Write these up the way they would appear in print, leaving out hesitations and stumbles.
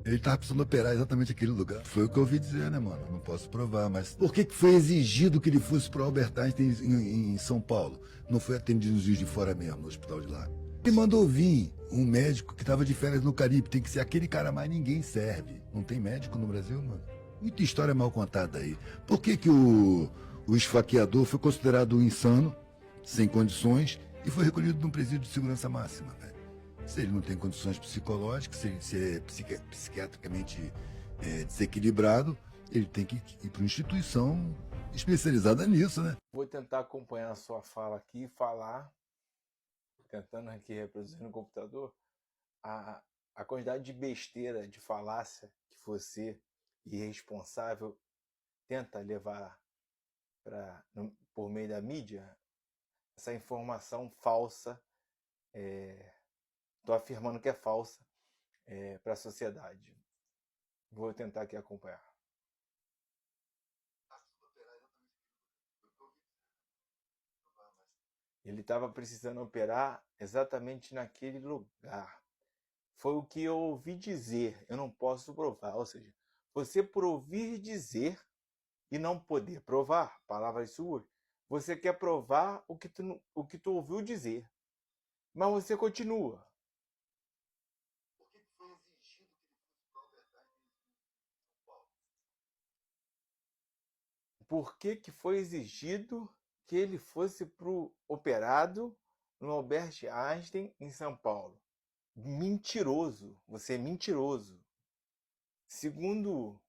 Ele tava precisando operar exatamente aquele lugar. Foi o que eu ouvi dizer, né, mano? Não posso provar, mas por que foi exigido que ele fosse pro Albert Einstein em São Paulo? Não foi atendido nos dias de fora mesmo, no hospital de lá. Ele mandou vir um médico que tava de férias no Caribe. Tem que ser aquele cara, mais ninguém serve. Não tem médico no Brasil, mano? Muita história mal contada aí. Por que o esfaqueador foi considerado insano, sem condições, e foi recolhido num presídio de segurança máxima, velho? Se ele não tem condições psicológicas, se é psiquiatricamente desequilibrado, ele tem que ir para uma instituição especializada nisso, né? Vou tentar acompanhar a sua fala aqui e falar, tentando aqui reproduzir no computador, a, a quantidade de besteira, de falácia que você, irresponsável, tenta levar por meio da mídia, essa informação falsa, estou afirmando que é falsa, para a sociedade. Vou tentar aqui acompanhar. Ele estava precisando operar exatamente naquele lugar. Foi o que eu ouvi dizer, eu não posso provar. Ou seja, você por ouvir dizer e não poder provar, palavras suas, você quer provar o que tu ouviu dizer. Mas você continua. Por que foi exigido que ele fosse para Albert Einstein em São Paulo? Por que foi exigido que ele fosse operado no Albert Einstein em São Paulo? Mentiroso, você é mentiroso. Segundo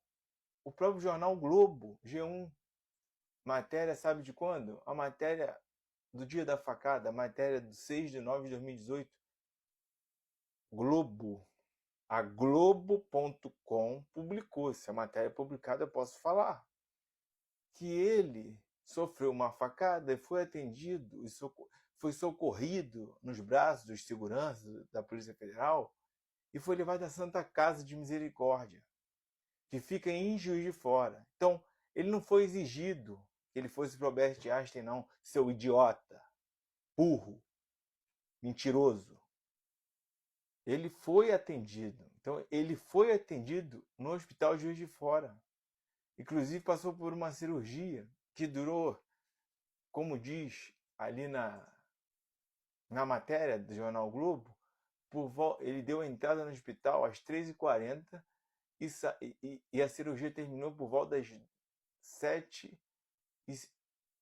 o próprio jornal Globo, G1, matéria sabe de quando? A matéria do dia da facada, a matéria do 6 de 9 de 2018. Globo, a Globo.com publicou, se a matéria é publicada eu posso falar, que ele sofreu uma facada e foi atendido, e foi socorrido nos braços dos seguranças da Polícia Federal e foi levado à Santa Casa de Misericórdia, que fica em Juiz de Fora. Então, ele não foi exigido que ele fosse para o Albert Einstein, não, seu idiota, burro, mentiroso. Ele foi atendido. Então, ele foi atendido no Hospital Juiz de Fora. Inclusive, passou por uma cirurgia que durou, como diz ali na matéria do Jornal Globo, ele deu a entrada no hospital às 13h40 e a cirurgia terminou por volta das 7,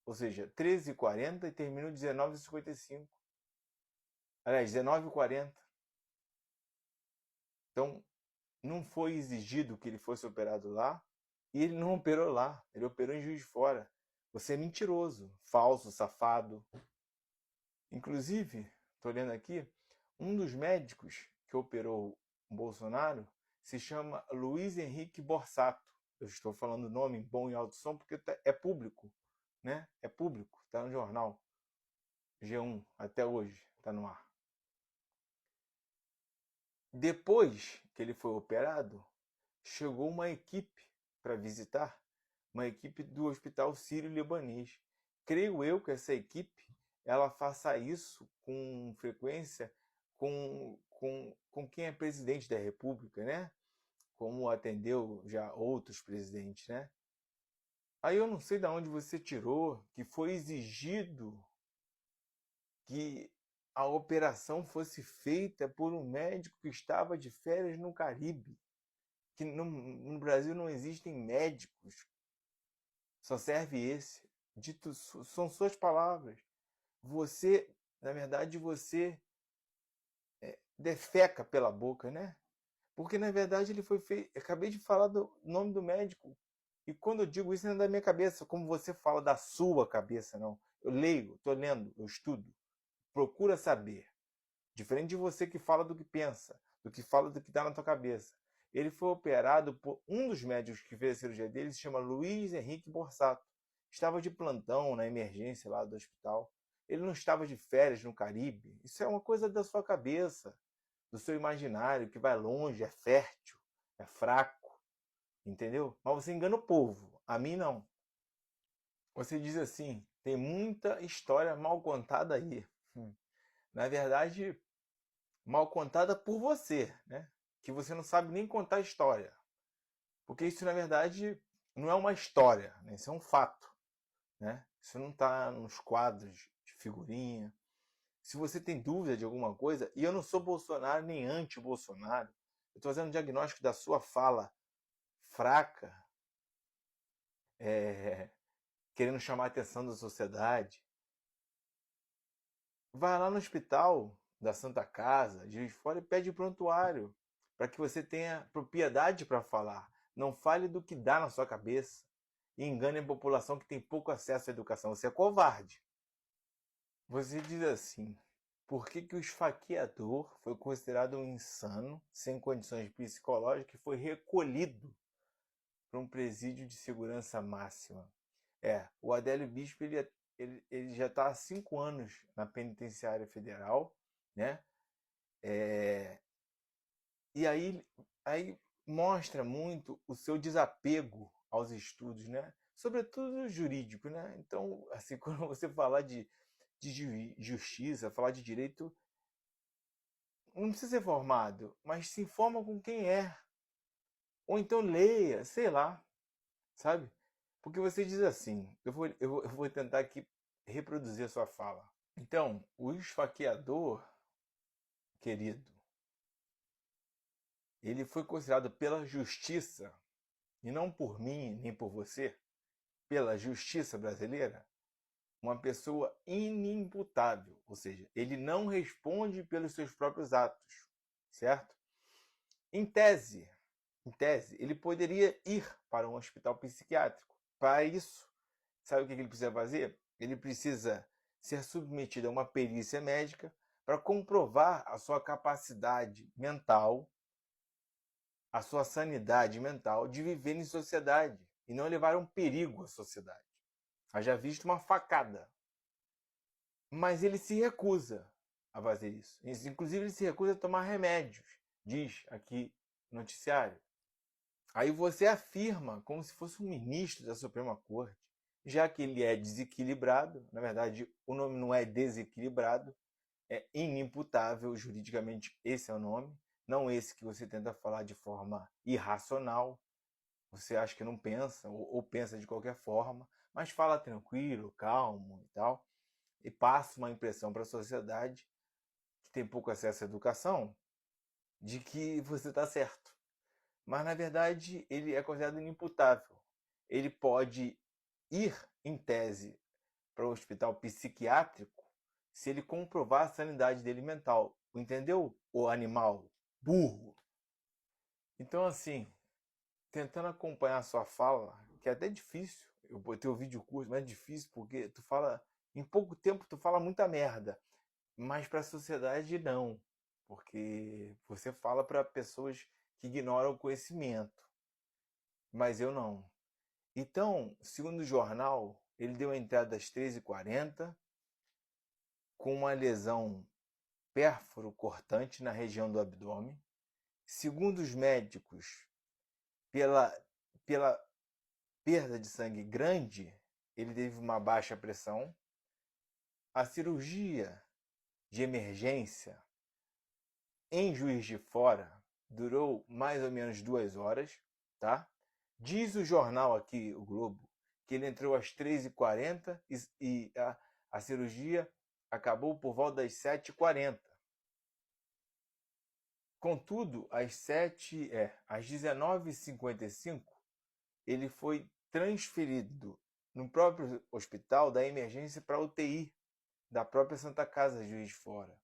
ou seja, 13h40 e terminou 19h55. Aliás, 19h40. Então, não foi exigido que ele fosse operado lá e ele não operou lá. Ele operou em Juiz de Fora. Você é mentiroso, falso, safado. Inclusive, estou olhando aqui, um dos médicos que operou o Bolsonaro se chama Luiz Henrique Borsato. Eu estou falando o nome em bom e alto som porque é público, né? É público, está no jornal G1 até hoje, está no ar. Depois que ele foi operado, chegou uma equipe para visitar, uma equipe do Hospital Sírio-Libanês. Creio eu que essa equipe ela faça isso com frequência com quem é presidente da República, né? Como atendeu já outros presidentes, né? Aí eu não sei de onde você tirou que foi exigido que a operação fosse feita por um médico que estava de férias no Caribe. Que no Brasil não existem médicos, só serve esse. Dito, são suas palavras. Você, na verdade, você defeca pela boca, né? Porque, na verdade, ele foi feito... Eu acabei de falar do nome do médico. E quando eu digo isso, não é da minha cabeça, como você fala da sua cabeça, não. Eu leio, estou lendo, eu estudo. Procura saber. Diferente de você que fala do que pensa, do que fala do que está na tua cabeça. Ele foi operado por um dos médicos que fez a cirurgia dele, se chama Luiz Henrique Borsato. Estava de plantão na emergência lá do hospital. Ele não estava de férias no Caribe. Isso é uma coisa da sua cabeça, do seu imaginário, que vai longe, é fértil, é fraco, entendeu? Mas você engana o povo, a mim não. Você diz assim, tem muita história mal contada aí. Na verdade, mal contada por você, né? que você não sabe nem contar história. Porque isso, na verdade, não é uma história, né? Isso é um fato, né? Isso não está nos quadros de figurinha. Se você tem dúvida de alguma coisa, e eu não sou Bolsonaro nem anti-Bolsonaro, eu estou fazendo um diagnóstico da sua fala fraca, querendo chamar a atenção da sociedade. Vai lá no hospital da Santa Casa, de Juiz de Fora, e pede prontuário, para que você tenha propriedade para falar. Não fale do que dá na sua cabeça e engane a população que tem pouco acesso à educação. Você é covarde. Você diz assim: por que o esfaqueador foi considerado um insano, sem condições psicológicas, e foi recolhido para um presídio de segurança máxima? O Adélio Bispo ele já está há 5 anos na penitenciária federal, né? E aí mostra muito o seu desapego aos estudos, né? Sobretudo jurídico, né? Então, assim, quando você falar de justiça, falar de direito, não precisa ser formado, mas se informa com quem é. Ou então leia, sei lá, sabe? Porque você diz assim, eu vou tentar aqui reproduzir a sua fala. Então, o esfaqueador, querido, ele foi considerado pela justiça, e não por mim nem por você, pela justiça brasileira, uma pessoa inimputável, ou seja, ele não responde pelos seus próprios atos, certo? Em tese, ele poderia ir para um hospital psiquiátrico. Para isso, sabe o que ele precisa fazer? Ele precisa ser submetido a uma perícia médica para comprovar a sua capacidade mental, a sua sanidade mental de viver em sociedade e não levar um perigo à sociedade. Haja visto uma facada. Mas ele se recusa a fazer isso. Inclusive, ele se recusa a tomar remédios, diz aqui no noticiário. Aí você afirma como se fosse um ministro da Suprema Corte, já que ele é desequilibrado, na verdade, o nome não é desequilibrado, é inimputável juridicamente, esse é o nome, não esse que você tenta falar de forma irracional, você acha que não pensa, ou pensa de qualquer forma, mas fala tranquilo, calmo e tal, e passa uma impressão para a sociedade que tem pouco acesso à educação de que você está certo. Mas, na verdade, ele é considerado inimputável. Ele pode ir, em tese, para o hospital psiquiátrico se ele comprovar a sanidade dele mental. Entendeu? O animal burro. Então, assim, tentando acompanhar a sua fala, que é até difícil, eu botei o vídeo curto, mas é difícil porque tu fala, em pouco tempo tu fala muita merda, mas para a sociedade não, porque você fala para pessoas que ignoram o conhecimento, mas eu não. Então, segundo o jornal, ele deu a entrada às 13h40 com uma lesão pérfuro cortante na região do abdômen. Segundo os médicos, pela perda de sangue grande, ele teve uma baixa pressão. A cirurgia de emergência em Juiz de Fora durou mais ou menos 2 horas, tá? Diz o jornal aqui, o Globo, que ele entrou às 13h40 e a cirurgia acabou por volta das 7h40. Contudo, às 19h55, ele foi transferido no próprio hospital da emergência para a UTI da própria Santa Casa de Juiz de Fora.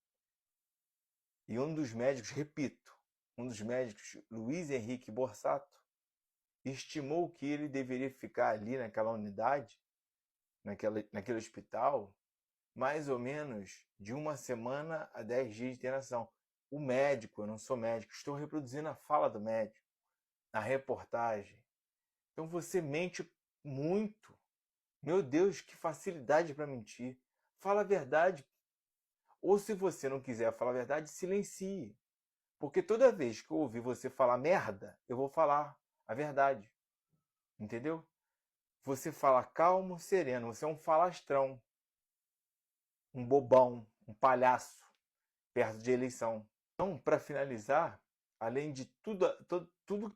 E um dos médicos, repito, Luiz Henrique Borsato, estimou que ele deveria ficar ali naquela unidade, naquele hospital, mais ou menos de 1 semana a 10 dias de internação. O médico, eu não sou médico, estou reproduzindo a fala do médico, a reportagem. Então você mente muito. Meu Deus, que facilidade para mentir. Fala a verdade. Ou se você não quiser falar a verdade, silencie. Porque toda vez que eu ouvir você falar merda, eu vou falar a verdade. Entendeu? Você fala calmo, sereno. Você é um falastrão. Um bobão. Um palhaço. Perto de eleição. Então, para finalizar, além de tudo